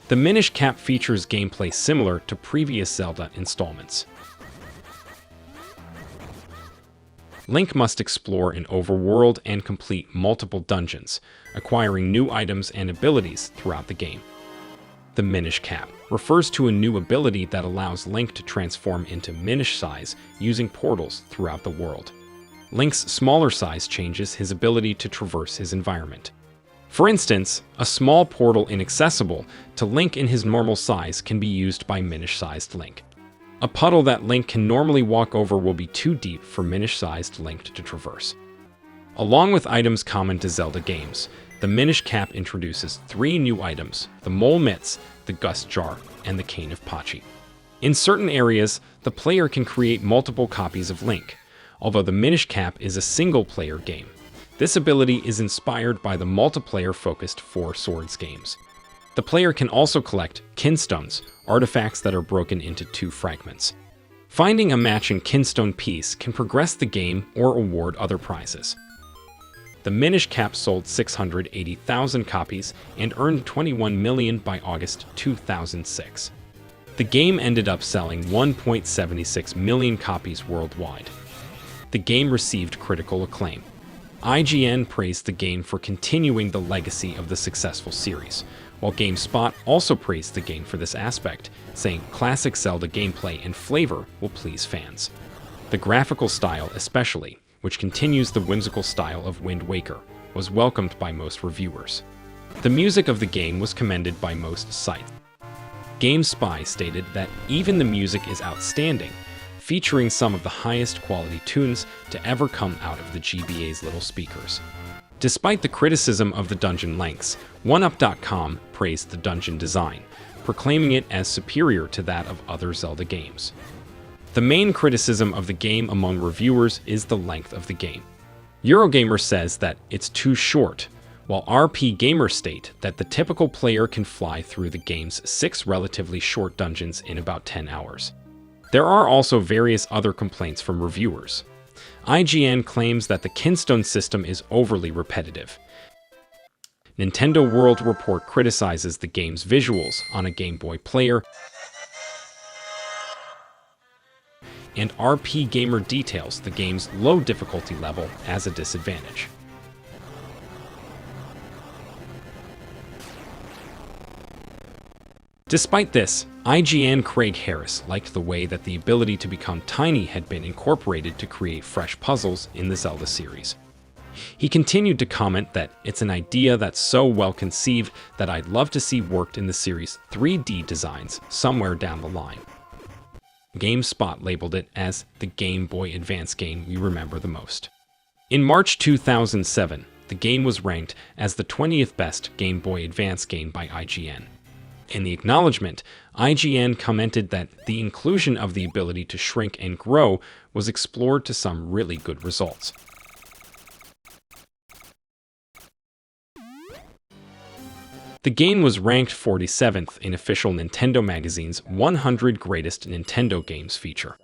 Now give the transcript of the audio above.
The Minish Cap features gameplay similar to previous Zelda installments. Link must explore an overworld and complete multiple dungeons, acquiring new items and abilities throughout the game. The Minish Cap refers to a new ability that allows Link to transform into Minish size using portals throughout the world. Link's smaller size changes his ability to traverse his environment. For instance, a small portal inaccessible to Link in his normal size can be used by Minish-sized Link. A puddle that Link can normally walk over will be too deep for Minish-sized Link to traverse. Along with items common to Zelda games, the Minish Cap introduces 3 new items: the Mole Mitts, the Gust Jar, and the Cane of Pachi. In certain areas, the player can create multiple copies of Link, although the Minish Cap is a single-player game. This ability is inspired by the multiplayer-focused Four Swords games. The player can also collect kinstones, artifacts that are broken into 2 fragments. Finding a matching kinstone piece can progress the game or award other prizes. The Minish Cap sold 680,000 copies and earned $21 million by August 2006. The game ended up selling 1.76 million copies worldwide. The game received critical acclaim. IGN praised the game for continuing the legacy of the successful series, while GameSpot also praised the game for this aspect, saying classic Zelda gameplay and flavor will please fans. The graphical style especially, which continues the whimsical style of Wind Waker, was welcomed by most reviewers. The music of the game was commended by most sites. GameSpy stated that even the music is outstanding, featuring some of the highest quality tunes to ever come out of the GBA's little speakers. Despite the criticism of the dungeon lengths, 1UP.com praised the dungeon design, proclaiming it as superior to that of other Zelda games. The main criticism of the game among reviewers is the length of the game. Eurogamer says that it's too short, while RP Gamer state that the typical player can fly through the game's 6 relatively short dungeons in about 10 hours. There are also various other complaints from reviewers. IGN claims that the kinstone system is overly repetitive. Nintendo World Report criticizes the game's visuals on a Game Boy player, and RP Gamer details the game's low difficulty level as a disadvantage. Despite this, IGN Craig Harris liked the way that the ability to become tiny had been incorporated to create fresh puzzles in the Zelda series. He continued to comment that it's an idea that's so well conceived that I'd love to see worked in the series' 3D designs somewhere down the line. GameSpot labeled it as the Game Boy Advance game we remember the most. In March 2007, the game was ranked as the 20th best Game Boy Advance game by IGN. In the acknowledgement, IGN commented that the inclusion of the ability to shrink and grow was explored to some really good results. The game was ranked 47th in official Nintendo magazine's 100 Greatest Nintendo Games feature.